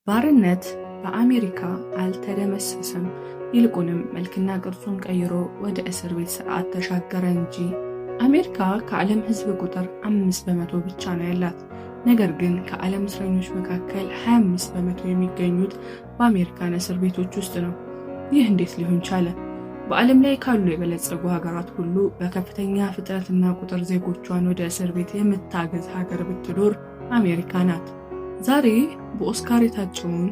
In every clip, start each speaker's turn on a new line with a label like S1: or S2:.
S1: ባርነት በአሜሪካ አልተደመሰሰም፣ ይልቁንም መልክና ቅርጹን ቀይሮ ወደ እስር ቤት ስርዓት ተሻገረ እንጂ። አሜሪካ ከዓለም ሕዝብ ቁጥር 5% ብቻ ነው ያላት። ነገር ግን ከዓለም እስረኞች መካከል 25% የሚገኙት በአሜሪካን እስር ቤቶች ውስጥ ነው። ይህ እንዴት ሊሆን ቻለ? በዓለም ላይ ካሉ የበለጸጉ ሀገራት ሁሉ በከፍተኛ ፍጥነትና ቁጥር ዜጎቿን ወደ እስር ቤት የምታገዝ ሀገር ብትኖር አሜሪካ ናት። ዛሬ በኦስካር የታጨውን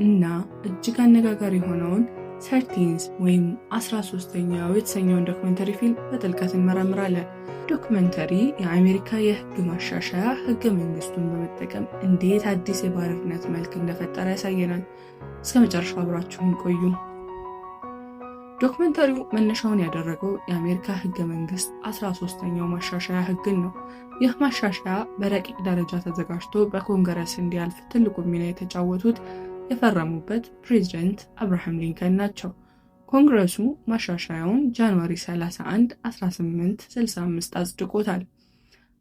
S1: እና እጅግ አነጋጋሪ የሆነውን 13th ወይም 13ኛው የተሰኘውን ዶክመንተሪ ፊልም በጥልቀት እንመረምራለን። ዶክመንተሪ የአሜሪካ የህግ ማሻሻያ ህገ መንግስቱን በመጠቀም እንዴት አዲስ የባርነት መልክ እንደፈጠረ ያሳየናል። እስከ መጨረሻው አብራችሁን ቆዩ። ዶክመንተሪው መነሻውን ያደረገው የአሜሪካ ህገ መንግስት 13ኛው ማሻሻያ ህግን ነው። ይህ ማሻሻያ በረቂቅ ደረጃ ተዘጋጅቶ በኮንግረስ እንዲያልፍ ትልቁ ሚና የተጫወቱት የፈረሙበት ፕሬዝዳንት አብርሃም ሊንከን ናቸው። ኮንግረሱ ማሻሻያውን ጃንዋሪ 31 1865 አጽድቆታል።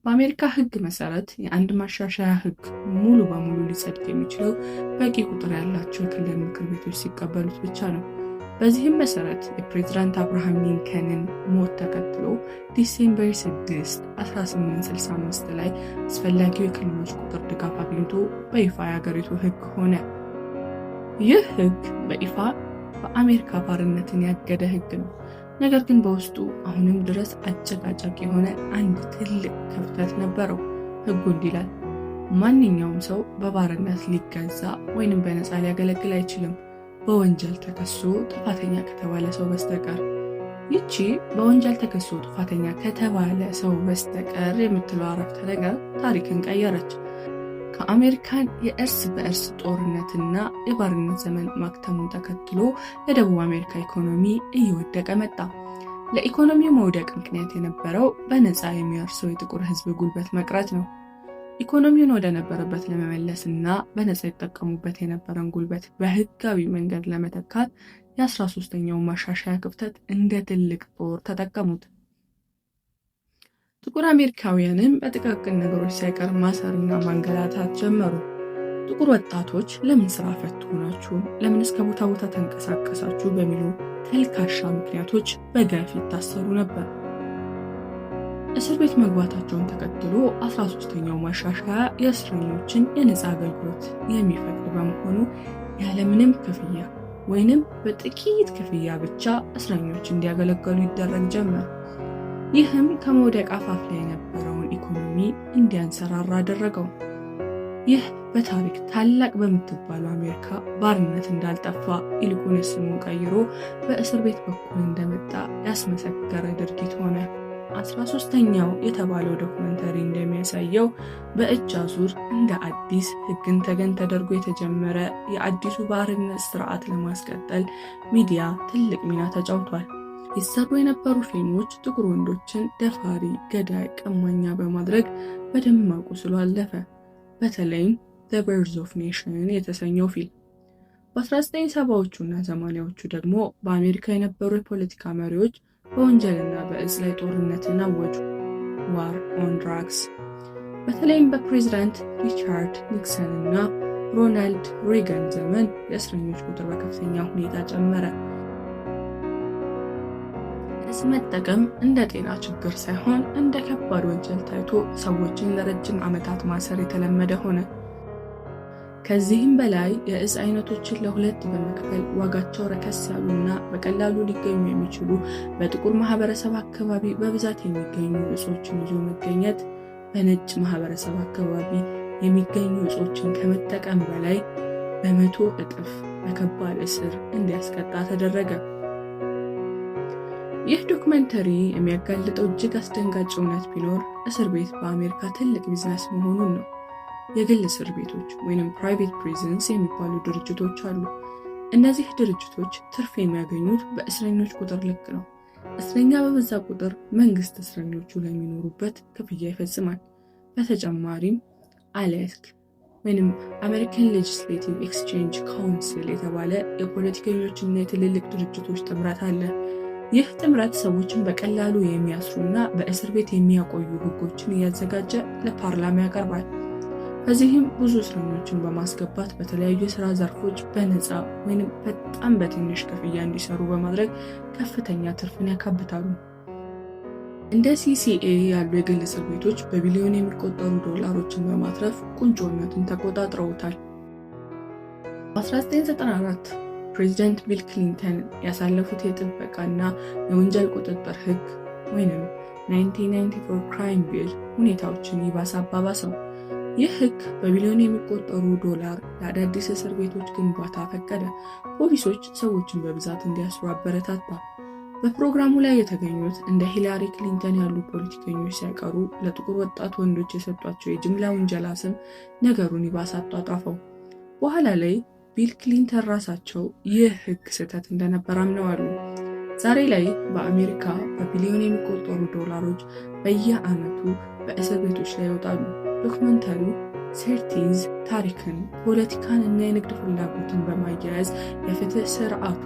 S1: በአሜሪካ ህግ መሰረት የአንድ ማሻሻያ ህግ ሙሉ በሙሉ ሊጸድቅ የሚችለው በቂ ቁጥር ያላቸው የክልል ምክር ቤቶች ሲቀበሉት ብቻ ነው። በዚህም መሰረት የፕሬዝዳንት አብርሃም ሊንከንን ሞት ተከትሎ ዲሴምበር 6 1865 ላይ አስፈላጊው የክልሎች ቁጥር ድጋፍ አግኝቶ በይፋ የአገሪቱ ህግ ሆነ። ይህ ህግ በይፋ በአሜሪካ ባርነትን ያገደ ህግ ነው። ነገር ግን በውስጡ አሁንም ድረስ አጨቃጫቂ የሆነ አንድ ትልቅ ክፍተት ነበረው። ህጉ እንዲህ ይላል: ማንኛውም ሰው በባርነት ሊገዛ ወይንም በነፃ ሊያገለግል አይችልም በወንጀል ተከሶ ጥፋተኛ ከተባለ ሰው በስተቀር። ይቺ በወንጀል ተከሶ ጥፋተኛ ከተባለ ሰው በስተቀር የምትለው አረፍተ ነገር ታሪክን ቀየረች። ከአሜሪካን የእርስ በእርስ ጦርነትና የባርነት ዘመን ማክተሙን ተከትሎ የደቡብ አሜሪካ ኢኮኖሚ እየወደቀ መጣ። ለኢኮኖሚው መውደቅ ምክንያት የነበረው በነፃ የሚያርሰው የጥቁር ህዝብ ጉልበት መቅረት ነው። ኢኮኖሚውን ወደ ነበረበት ለመመለስ እና በነፃ ይጠቀሙበት የነበረን ጉልበት በህጋዊ መንገድ ለመተካት የ13ኛው ማሻሻያ ክፍተት እንደ ትልቅ ጦር ተጠቀሙት። ጥቁር አሜሪካውያንም በጥቃቅን ነገሮች ሳይቀር ማሰርና ማንገላታት ጀመሩ። ጥቁር ወጣቶች ለምን ስራ ፈት ሆናችሁ፣ ለምን እስከ ቦታ ቦታ ተንቀሳቀሳችሁ በሚሉ ተልካሻ ምክንያቶች በገፍ ይታሰሩ ነበር። እስር ቤት መግባታቸውን ተከትሎ 13ኛው ማሻሻያ የእስረኞችን የነፃ አገልግሎት የሚፈቅድ በመሆኑ ያለምንም ክፍያ ወይንም በጥቂት ክፍያ ብቻ እስረኞች እንዲያገለግሉ ይደረግ ጀመር። ይህም ከመውደቅ አፋፍ ላይ የነበረውን ኢኮኖሚ እንዲያንሰራራ አደረገው። ይህ በታሪክ ታላቅ በምትባለው አሜሪካ ባርነት እንዳልጠፋ ይልቁንስ ስሙን ቀይሮ በእስር ቤት በኩል እንደመጣ ያስመሰከረ ድርጊት ሆነ። 13ኛው የተባለው ዶክመንተሪ እንደሚያሳየው በእጅ አዙር እንደ አዲስ ህግን ተገን ተደርጎ የተጀመረ የአዲሱ ባርነት ስርዓት ለማስቀጠል ሚዲያ ትልቅ ሚና ተጫውቷል። ይሰሩ የነበሩ ፊልሞች ጥቁር ወንዶችን ደፋሪ፣ ገዳይ፣ ቀማኛ በማድረግ በደማቁ ስሎ አለፈ። በተለይም The Birth of Nation የተሰኘው ፊልም። በ1970ዎቹ እና 80ዎቹ ደግሞ በአሜሪካ የነበሩ የፖለቲካ መሪዎች በወንጀልና በእጽ ላይ ጦርነትን አወጁ። ዋር ኦን ድራግስ። በተለይም በፕሬዝዳንት ሪቻርድ ኒክሰን እና ሮናልድ ሬገን ዘመን የእስረኞች ቁጥር በከፍተኛ ሁኔታ ጨመረ። እጽ መጠቀም እንደ ጤና ችግር ሳይሆን እንደ ከባድ ወንጀል ታይቶ ሰዎችን ለረጅም ዓመታት ማሰር የተለመደ ሆነ። ከዚህም በላይ የእጽ አይነቶችን ለሁለት በመክፈል ዋጋቸው ረከስ ያሉና በቀላሉ ሊገኙ የሚችሉ በጥቁር ማህበረሰብ አካባቢ በብዛት የሚገኙ እጾችን ይዞ መገኘት በነጭ ማህበረሰብ አካባቢ የሚገኙ እጾችን ከመጠቀም በላይ በ100 እጥፍ በከባድ እስር እንዲያስቀጣ ተደረገ። ይህ ዶክመንተሪ የሚያጋልጠው እጅግ አስደንጋጭ እውነት ቢኖር እስር ቤት በአሜሪካ ትልቅ ቢዝነስ መሆኑን ነው። የግል እስር ቤቶች ወይንም ፕራይቬት ፕሪዝንስ የሚባሉ ድርጅቶች አሉ። እነዚህ ድርጅቶች ትርፍ የሚያገኙት በእስረኞች ቁጥር ልክ ነው። እስረኛ በበዛ ቁጥር መንግስት እስረኞቹ ለሚኖሩበት ክፍያ ይፈጽማል። በተጨማሪም አሌስክ ወይንም አሜሪካን ሌጂስሌቲቭ ኤክስቼንጅ ካውንስል የተባለ የፖለቲከኞችና የትልልቅ ድርጅቶች ጥምረት አለ። ይህ ጥምረት ሰዎችን በቀላሉ የሚያስሩና በእስር ቤት የሚያቆዩ ህጎችን እያዘጋጀ ለፓርላማ ያቀርባል። ከዚህም ብዙ እስረኞችን በማስገባት በተለያዩ የስራ ዘርፎች በነፃ ወይም በጣም በትንሽ ክፍያ እንዲሰሩ በማድረግ ከፍተኛ ትርፍን ያካብታሉ። እንደ ሲሲኤ ያሉ የግል እስር ቤቶች በቢሊዮን የሚቆጠሩ ዶላሮችን በማትረፍ ቁንጮነትን ተቆጣጥረውታል። በ1994 ፕሬዚደንት ቢል ክሊንተን ያሳለፉት የጥበቃና የወንጀል ቁጥጥር ህግ ወይም 1994 ክራይም ቢል ሁኔታዎችን ይባስ አባባሰው። ይህ ህግ በቢሊዮን የሚቆጠሩ ዶላር ለአዳዲስ እስር ቤቶች ግንባታ ፈቀደ። ፖሊሶች ሰዎችን በብዛት እንዲያስሩ አበረታታ። በፕሮግራሙ ላይ የተገኙት እንደ ሂላሪ ክሊንተን ያሉ ፖለቲከኞች ሳይቀሩ ለጥቁር ወጣት ወንዶች የሰጧቸው የጅምላ ውንጀላ ስም ነገሩን ይባስ አጧጧፈው። በኋላ ላይ ቢል ክሊንተን ራሳቸው ይህ ህግ ስህተት እንደነበር አምነዋል። ዛሬ ላይ በአሜሪካ በቢሊዮን የሚቆጠሩ ዶላሮች በየዓመቱ በእስር ቤቶች ላይ ይወጣሉ። ዶክመንታሪው ሰርቲንዝ ታሪክን፣ ፖለቲካን እና የንግድ ፍላጎትን በማያያዝ የፍትህ ስርዓቱ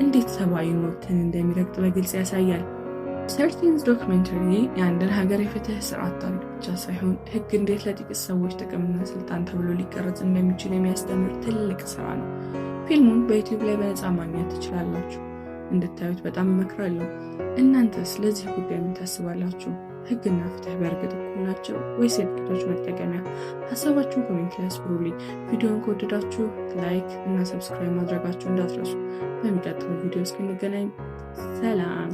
S1: እንዴት ሰብአዊ መብትን እንደሚረግጥ በግልጽ ያሳያል። ሰርቲንዝ ዶክመንተሪ የአንድን ሀገር የፍትህ ስርዓት ታሪክ ብቻ ሳይሆን ህግ እንዴት ለጥቂት ሰዎች ጥቅምና ስልጣን ተብሎ ሊቀረጽ እንደሚችል የሚያስተምር ትልቅ ስራ ነው። ፊልሙን በዩቲዩብ ላይ በነፃ ማግኘት ትችላላችሁ። እንድታዩት በጣም እመክራለሁ። እናንተስ ለዚህ ጉዳይ ምን ታስባላችሁ? ህግና ፍትህ በእርግጥ እኩል ናቸው ወይስ የጥቂቶች መጠቀሚያ? ሀሳባችሁን ኮሜንት ላይ አስፍሩልኝ። ቪዲዮን ከወደዳችሁ ላይክ እና ሰብስክራይብ ማድረጋችሁ እንዳትረሱ። በሚቀጥለው ቪዲዮ እስክንገናኝ ሰላም።